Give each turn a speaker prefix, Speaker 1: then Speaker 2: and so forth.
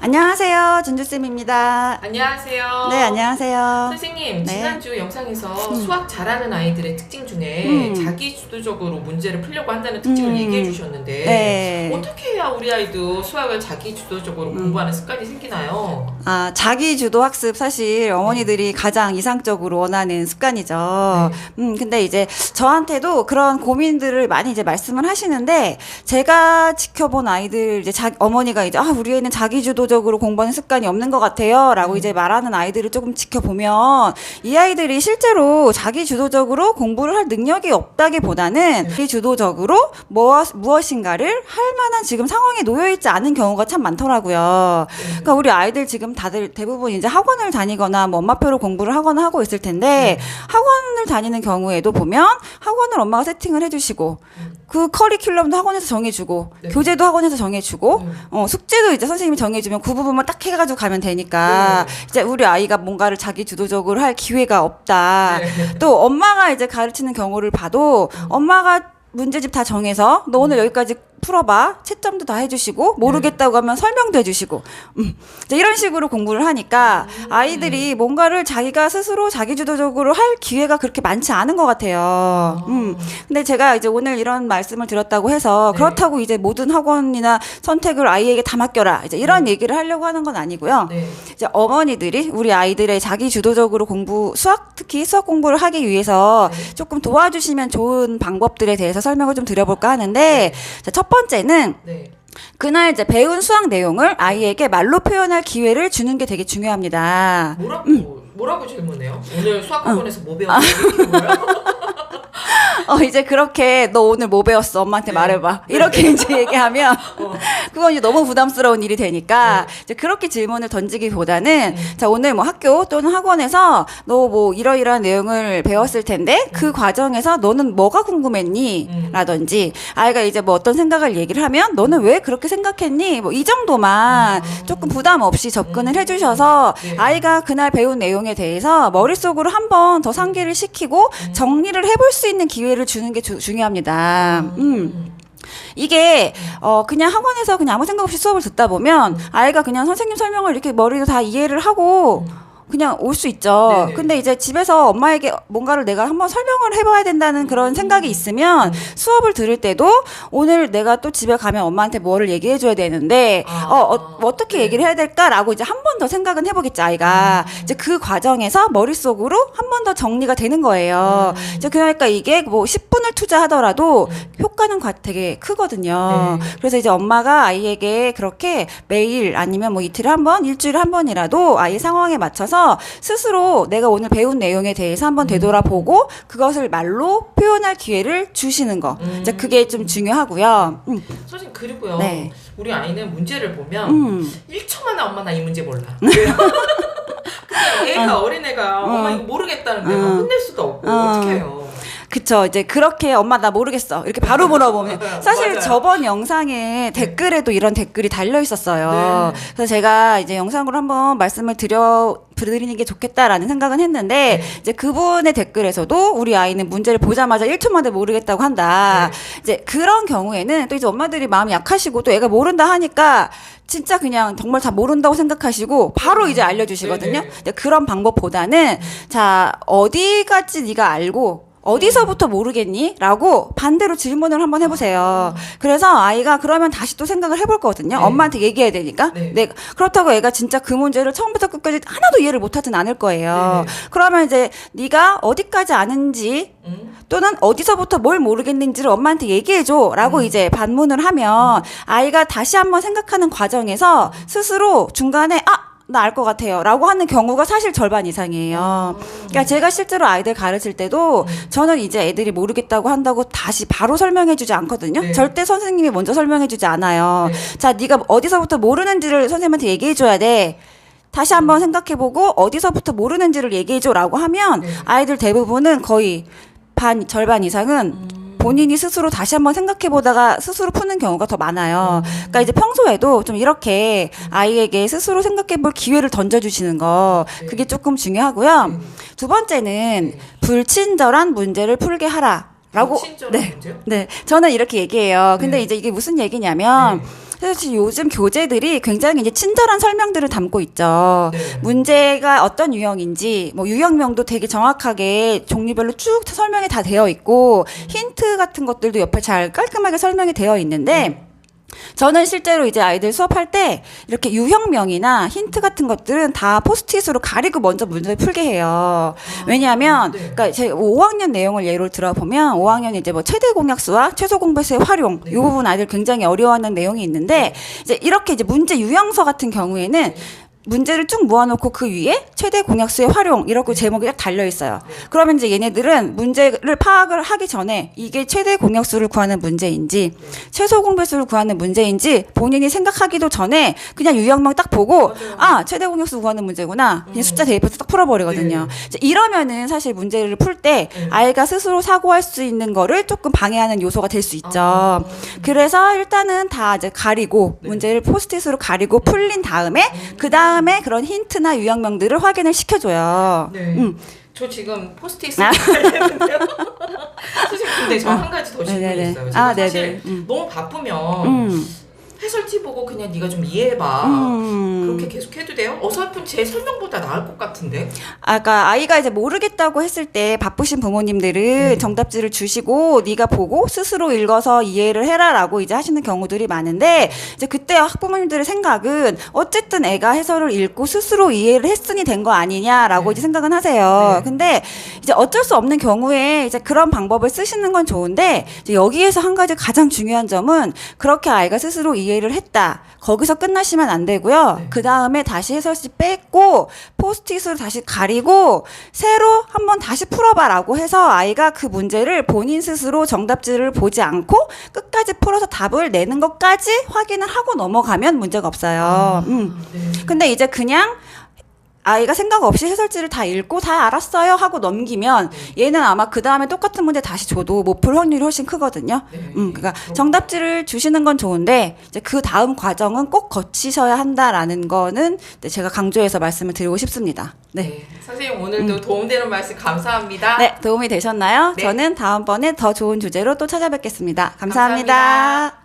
Speaker 1: 안녕하세요. 준주쌤입니다.
Speaker 2: 안녕하세요.
Speaker 1: 네, 안녕하세요.
Speaker 2: 선생님,
Speaker 1: 네.
Speaker 2: 지난주 영상에서 수학 잘하는 아이들의 특징 중에 자기주도적으로 문제를 풀려고 한다는 특징을 얘기해 주셨는데
Speaker 1: 네.
Speaker 2: 어떻게 해야 우리 아이도 수학을 자기주도적으로 공부하는 습관이 생기나요?
Speaker 1: 아, 자기주도 학습 사실 어머니들이 가장 이상적으로 원하는 습관이죠. 근데 이제 저한테도 그런 고민들을 많이 이제 말씀을 하시는데 제가 지켜본 아이들 이제 어머니가 이제 우리 애는 자기주도적으로 공부하는 습관이 없는 것 같아요라고 이제 말하는 아이들을 조금 지켜보면 이 아이들이 실제로 자기주도적으로 공부를 할 능력이 없다기보다는 자기주도적으로 무엇인가를 할 만한 지금 상황에 놓여 있지 않은 경우가 참 많더라고요. 그러니까 우리 아이들 지금 다들 대부분 이제 학원을 다니거나 뭐 엄마표로 공부를 하거나 하고 있을 텐데 학원을 다니는 경우에도 보면 학원을 엄마가 세팅을 해주시고 그 커리큘럼도 학원에서 정해주고 교재도 학원에서 정해주고 숙제도 이제 선생님이 정해주면 그 부분만 딱 해가지고 가면 되니까 이제 우리 아이가 뭔가를 자기 주도적으로 할 기회가 없다. 또 엄마가 이제 가르치는 경우를 봐도 엄마가 문제집 다 정해서 너 오늘 여기까지 풀어봐. 채점도 다 해주시고 모르겠다고 하면 설명도 해주시고 이런 식으로 공부를 하니까 아이들이 뭔가를 자기가 스스로 자기주도적으로 할 기회가 그렇게 많지 않은 것 같아요. 근데 제가 이제 오늘 이런 말씀을 드렸다고 해서 그렇다고 이제 모든 학원이나 선택을 아이에게 다 맡겨라. 이제 이런 얘기를 하려고 하는 건 아니고요. 이제 어머니들이 우리 아이들의 자기주도적으로 특히 수학 공부를 하기 위해서 조금 도와주시면 좋은 방법들에 대해서 설명을 좀 드려볼까 하는데 자, 첫 번째는 그날 이제 배운 수학 내용을 아이에게 말로 표현할 기회를 주는 게 되게 중요합니다.
Speaker 2: 뭐라고 질문해요? 오늘 수학학원에서 뭐 배웠어요? 이렇게 물어요?
Speaker 1: 이제 그렇게 너 오늘 뭐 배웠어? 엄마한테 말해봐. 이렇게 이제 얘기하면 그건 이제 너무 부담스러운 일이 되니까 이제 그렇게 질문을 던지기보다는 자 오늘 뭐 학교 또는 학원에서 너 뭐 이러이러한 내용을 배웠을 텐데 그 과정에서 너는 뭐가 궁금했니? 라든지 아이가 이제 뭐 어떤 생각을 얘기를 하면 너는 왜 그렇게 생각했니? 뭐 이 정도만 조금 부담 없이 접근을 해주셔서 아이가 그날 배운 내용에 대해서 머릿속으로 한 번 더 상기를 시키고 정리를 해볼 수 있는 기회를 주는 게 중요합니다. 이게 그냥 학원에서 그냥 아무 생각 없이 수업을 듣다 보면 아이가 그냥 선생님 설명을 이렇게 머리로 다 이해를 하고 그냥 올 수 있죠. 근데 이제 집에서 엄마에게 뭔가를 내가 한번 설명을 해봐야 된다는 그런 생각이 있으면 수업을 들을 때도 오늘 내가 또 집에 가면 엄마한테 뭐를 얘기해줘야 되는데 어떻게 얘기를 해야 될까라고 이제 한 번 더 생각은 해보겠죠 아이가. 이제 그 과정에서 머릿속으로 한 번 더 정리가 되는 거예요. 이제 그러니까 이게 뭐 10분을 투자하더라도 효과는 되게 크거든요. 그래서 이제 엄마가 아이에게 그렇게 매일 아니면 뭐 이틀에 한 번, 일주일에 한 번이라도 아이 상황에 맞춰서 스스로 내가 오늘 배운 내용에 대해서 한번 되돌아보고 그것을 말로 표현할 기회를 주시는 거. 이제 그게 좀 중요하고요.
Speaker 2: 선생님 그리고요. 우리 아이는 문제를 보면 1초 만에 엄마 나 이 문제 몰라. 근데 어린애가 엄마 이거 모르겠다는데 혼낼 수도 없고 어떻게 해요?
Speaker 1: 그쵸. 이제 그렇게 엄마 나 모르겠어. 이렇게 바로 물어보면 사실
Speaker 2: 맞아요.
Speaker 1: 저번 영상에 댓글에도 이런 댓글이 달려 있었어요. 그래서 제가 이제 영상으로 한번 말씀을 드리는 게 좋겠다라는 생각은 했는데 이제 그분의 댓글에서도 우리 아이는 문제를 보자마자 1초 만에 모르겠다고 한다. 이제 그런 경우에는 또 이제 엄마들이 마음이 약하시고 또 애가 모른다 하니까 진짜 그냥 정말 다 모른다고 생각하시고 바로 이제 알려주시거든요. 근데 그런 방법보다는 자 어디까지 네가 알고 어디서부터 모르겠니? 라고 반대로 질문을 한번 해보세요. 그래서 아이가 그러면 다시 또 생각을 해볼 거거든요. 엄마한테 얘기해야 되니까. 그렇다고 애가 진짜 그 문제를 처음부터 끝까지 하나도 이해를 못하진 않을 거예요. 그러면 이제 네가 어디까지 아는지 또는 어디서부터 뭘 모르겠는지를 엄마한테 얘기해줘 라고 이제 반문을 하면 아이가 다시 한번 생각하는 과정에서 스스로 중간에 나 알 것 같아요 라고 하는 경우가 사실 절반 이상이에요. 그러니까 제가 실제로 아이들 가르칠 때도 저는 이제 애들이 모르겠다고 한다고 다시 바로 설명해주지 않거든요. 절대 선생님이 먼저 설명해주지 않아요. 자 네가 어디서부터 모르는지를 선생님한테 얘기해줘야 돼. 다시 한번 생각해보고 어디서부터 모르는지를 얘기해줘라고 하면 아이들 대부분은 거의 절반 이상은 본인이 스스로 다시 한번 생각해보다가 스스로 푸는 경우가 더 많아요. 그러니까 이제 평소에도 좀 이렇게 아이에게 스스로 생각해볼 기회를 던져주시는 거 그게 조금 중요하고요. 두 번째는 불친절한 문제를 풀게 하라. 라고.
Speaker 2: 친절한
Speaker 1: 네.
Speaker 2: 문제요?
Speaker 1: 네. 저는 이렇게 얘기해요. 근데
Speaker 2: 네.
Speaker 1: 이제 이게 무슨 얘기냐면,
Speaker 2: 네.
Speaker 1: 사실 요즘 교재들이 굉장히 이제 친절한 설명들을 담고 있죠.
Speaker 2: 네.
Speaker 1: 문제가 어떤 유형인지, 뭐 유형명도 되게 정확하게 종류별로 쭉 설명이 다 되어 있고, 힌트 같은 것들도 옆에 잘 깔끔하게 설명이 되어 있는데, 저는 실제로 이제 아이들 수업할 때 이렇게 유형명이나 힌트 같은 것들은 다 포스트잇으로 가리고 먼저 문제를 풀게 해요. 왜냐하면,
Speaker 2: 네.
Speaker 1: 그러니까 제 5학년 내용을 예로 들어보면 5학년 이제 뭐 최대 공약수와 최소 공배수의 활용,
Speaker 2: 네.
Speaker 1: 이 부분 아이들 굉장히 어려워하는 내용이 있는데, 이제 이렇게 이제 문제 유형서 같은 경우에는 문제를 쭉 모아놓고 그 위에 최대 공약수의 활용 이렇게 제목이 딱 달려 있어요. 그러면 이제 얘네들은 문제를 파악을 하기 전에 이게 최대 공약수를 구하는 문제인지 최소 공배수를 구하는 문제인지 본인이 생각하기도 전에 그냥 유형명 딱 보고
Speaker 2: 맞아요.
Speaker 1: 아 최대 공약수 구하는 문제구나 그냥 숫자 대입해서 딱 풀어버리거든요. 이제 이러면은 사실 문제를 풀 때 아이가 스스로 사고할 수 있는 거를 조금 방해하는 요소가 될 수 있죠. 그래서 일단은 다 이제 가리고 문제를 포스트잇으로 가리고 풀린 다음에 그 다음에 그런 힌트나 유형명들을 확인을 시켜줘요.
Speaker 2: 네. 저 지금 포스트잇
Speaker 1: 아.
Speaker 2: 쓰는데요. 선생님 근데 저 한 가지 더 질문이
Speaker 1: 네네네.
Speaker 2: 있어요. 제가
Speaker 1: 아,
Speaker 2: 사실
Speaker 1: 네네.
Speaker 2: 너무 바쁘면 해설지 보고 그냥 네가 좀 이해해봐. 그렇게 계속 해도 돼요? 어설픈 제 설명보다 나을 것 같은데.
Speaker 1: 아까 아이가 이제 모르겠다고 했을 때 바쁘신 부모님들은 정답지를 주시고 네가 보고 스스로 읽어서 이해를 해라라고 이제 하시는 경우들이 많은데 이제 그때 학부모님들의 생각은 어쨌든 애가 해설을 읽고 스스로 이해를 했으니 된 거 아니냐라고 이제 생각은 하세요.
Speaker 2: 네.
Speaker 1: 근데 이제 어쩔 수 없는 경우에 이제 그런 방법을 쓰시는 건 좋은데 이제 여기에서 한 가지 가장 중요한 점은 그렇게 아이가 스스로 이해를 했다. 거기서 끝나시면 안 되고요. 그 다음에 다시 해설지 뺏고 포스트잇으로 다시 가리고 새로 한번 다시 풀어봐라고 해서 아이가 그 문제를 본인 스스로 정답지를 보지 않고 끝까지 풀어서 답을 내는 것까지 확인을 하고 넘어가면 문제가 없어요.
Speaker 2: 네.
Speaker 1: 근데 이제 그냥 아이가 생각 없이 해설지를 다 읽고 다 알았어요 하고 넘기면 얘는 아마 그 다음에 똑같은 문제 다시 줘도 못 풀 확률이 훨씬 크거든요. 그러니까 정답지를 주시는 건 좋은데 이제 그 다음 과정은 꼭 거치셔야 한다라는 거는 제가 강조해서 말씀을 드리고 싶습니다. 네.
Speaker 2: 네. 선생님 오늘도 도움되는 말씀 감사합니다.
Speaker 1: 네, 도움이 되셨나요?
Speaker 2: 네.
Speaker 1: 저는 다음번에 더 좋은 주제로 또 찾아뵙겠습니다 감사합니다.
Speaker 2: 감사합니다.